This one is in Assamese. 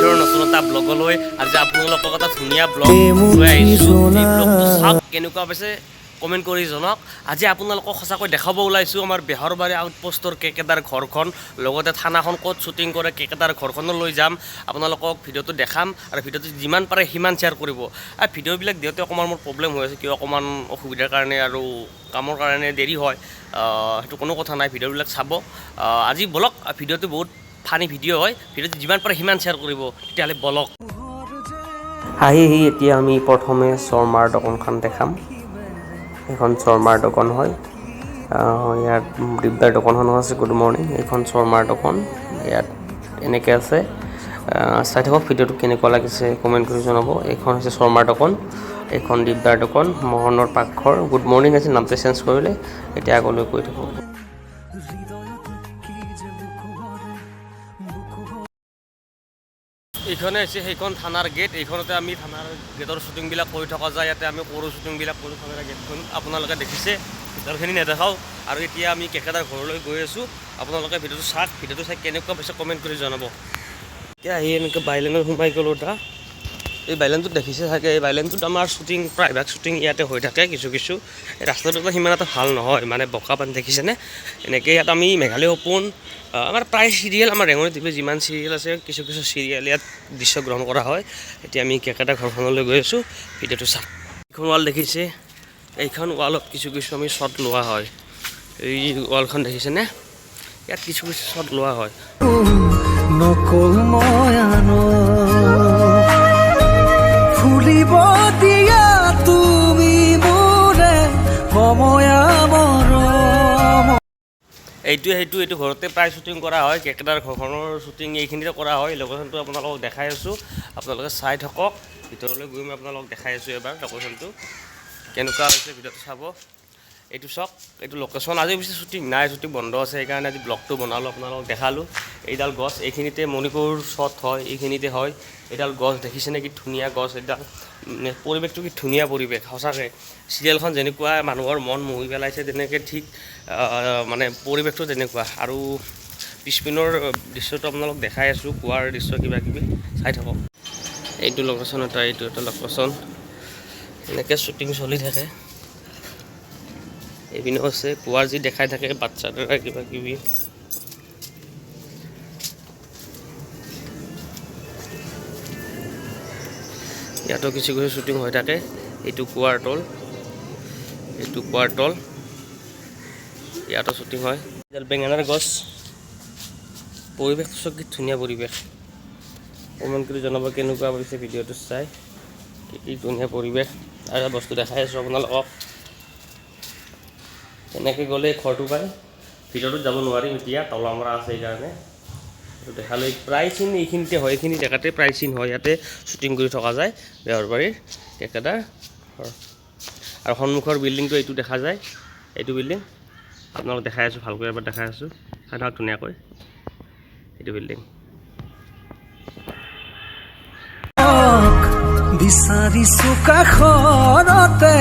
বেহৰৰ নতুন এটা ব্লগলৈ আজি আপোনালোকক এটা ধুনীয়া ব্লগ লৈ আহিছোঁ। এই ব্লগটো চাওক কেনেকুৱা পাইছে কমেণ্ট কৰি জনাওক। আজি আপোনালোকক সঁচাকৈ দেখাব ওলাইছোঁ আমাৰ বেহৰবাৰী আউটপোষ্টৰ কেকেদাৰ ঘৰখন, লগতে থানাখন ক'ত শ্বুটিং কৰে কেকেদাৰ ঘৰখনো লৈ যাম। আপোনালোকক ভিডিঅ'টো দেখাম আৰু ভিডিঅ'টো যিমান পাৰে সিমান শ্বেয়াৰ কৰিব। আৰু ভিডিঅ'বিলাক দিওঁতে অকণমান মোৰ প্ৰব্লেম হৈ আছে, কিয় অকণমান অসুবিধাৰ কাৰণে আৰু কামৰ কাৰণে দেৰি হয়, সেইটো কোনো কথা নাই। ভিডিঅ'বিলাক চাব। আজি বলক, ভিডিঅ'টো বহুত ফানি ভিডিঅ' হয়, ভিডিঅ'টো যিমান পাৰে সিমান শ্বেয়াৰ কৰিব। তেতিয়াহ'লে বলক। আহি এতিয়া আমি প্ৰথমে শৰ্মাৰ দোকানখন দেখাম। এইখন শৰ্মাৰ দোকান হয়, ইয়াত দিগদাৰ দোকানখনো আছে। গুড মৰ্ণিং, এইখন শৰ্মাৰ দোকান। ইয়াত এনেকৈ আছে, চাই থাকক ভিডিঅ'টো কেনেকুৱা লাগিছে কমেণ্ট কৰি জনাব। এইখন হৈছে শৰ্মাৰ দোকান, এইখন দিগদাৰ দোকান, মোহনৰ পাকঘৰ। গুড মৰ্ণিং আছে, নামটো চেঞ্জ কৰিলে। এতিয়া আগলৈ গৈ থাকক। এইখনে হৈছে সেইখন থানাৰ গেট। এইখনতে আমি থানাৰ গেটৰ শ্বুটিংবিলাক কৰি থকা যায়। ইয়াতে আমি কৰোঁ শ্বুটিংবিলাক কৰি থানাৰ গেটখন আপোনালোকে দেখিছে, ভিতৰখিনি নেদেখাওঁ। আৰু এতিয়া আমি কেকেদাৰ ঘৰলৈ গৈ আছোঁ। আপোনালোকে ভিডিঅ'টো চাওক, ভিডিঅ'টো চাই কেনেকুৱা পাইছে কমেণ্ট কৰি জনাব। এতিয়া আহি এনেকৈ বাইলেনত সোমাই গ'লোঁ। এটা এই বাইলেনটোত দেখিছে চাগে, এই বাইলেনটোত আমাৰ শ্বুটিং প্ৰায়ভাগ শ্বুটিং ইয়াতে হৈ থাকে। কিছু এই ৰাস্তাটো সিমান এটা ভাল নহয়, মানে বোকা পানী দেখিছেনে। এনেকৈ ইয়াত আমি মেঘালয় সপোন, আমাৰ প্ৰায় চিৰিয়েল, আমাৰ ৰেঙনি টিভিৰ যিমান চিৰিয়েল আছে কিছু চিৰিয়েল ইয়াত দৃশ্যগ্ৰহণ কৰা হয়। এতিয়া আমি কেকেদাৰ ঘৰখনলৈ গৈ আছোঁ, ভিডিঅ'টো চাওক। এইখন ৱাল দেখিছে, এইখন ৱালত কিছু আমি শ্বট লোৱা হয়। এই ৱালখন দেখিছেনে, ইয়াত কিছু শ্বট লোৱা হয়। ফুলিব দিয়া তুমি মোৰে এইটো ঘৰতে প্ৰায় শ্বুটিং কৰা হয়। কেকেদাৰ ঘৰখনৰ শ্বুটিং এইখিনিতে কৰা হয়। লোকেশ্যনটো আপোনালোকক দেখাই আছোঁ, আপোনালোকে চাই থাকক। ভিতৰলৈ গৈ মই আপোনালোকক দেখাই আছোঁ এবাৰ লোকেশ্যনটো কেনেকুৱা হৈছে, ভিডিঅ'টো চাব। এইটো চাওক, এইটো লোকেশ্যন। আজি পিছে শ্বুটিং নাই, শ্বুটিং বন্ধ আছে, সেইকাৰণে আজি ব্লগটো বনালোঁ, আপোনালোকক দেখালোঁ। এইডাল গছ, এইখিনিতে মণিপুৰ শ্বট হয়, এইখিনিতে হয়। এইডাল গছ দেখিছেনে, কি ধুনীয়া গছ এইডাল। পৰিৱেশটো কি ধুনীয়া পৰিৱেশ সঁচাকৈ। চিৰিয়েলখন যেনেকুৱা মানুহৰ মন মোহি পেলাইছে, তেনেকৈ ঠিক মানে পৰিৱেশটো তেনেকুৱা। আৰু পিছপিনৰ দৃশ্যটো আপোনালোক দেখাই আছোঁ, কুৱাৰ দৃশ্য কিবা কিবি চাই থাকক। এইটো লোকেশ্যন এটা, এইটো এটা লোকেশ্যন। এনেকৈ শ্বুটিং চলি থাকে। এইপিনেও আছে, কুৱাৰ যি দেখাই থাকে বাচ্চা দৰা কিবা কিবি। ইয়াতো কিছু শ্বুটিং হৈ থাকে। এইটো কুৱাৰ তল, এইটো কুৱাৰ তল, ইয়াতো শ্বুটিং হয়। বেঙেনাৰ গছ, পৰিৱেশটো কি ধুনীয়া পৰিৱেশ। কমেণ্ট কৰি জনাব কেনেকুৱা পাইছে ভিডিঅ'টো চাই, কি ধুনীয়া পৰিৱেশ। আৰু এটা বস্তু দেখাই আছোঁ আপোনালোকক। এনেকৈ গ'লে ঘৰটো পায়, ভিতৰটোত যাব নোৱাৰিম এতিয়া, তলা মৰা আছে সেইকাৰণে। দেখালৈ প্ৰায় চিন এইখিনিতে হয়, এইখিনি জেগাতে প্ৰায় চিন হয়, ইয়াতে শ্বুটিং কৰি থকা যায় বেহৰবাৰীৰ কেকেদাৰ ঘৰ। আৰু সন্মুখৰ বিল্ডিংটো এইটো দেখা যায়, এইটো বিল্ডিং আপোনালোক দেখাই আছোঁ, ভালকৈ এবাৰ দেখাই আছোঁ, চাই থাকক ধুনীয়াকৈ। এইটো বিল্ডিং বিচাৰিছোঁ কাষৰতে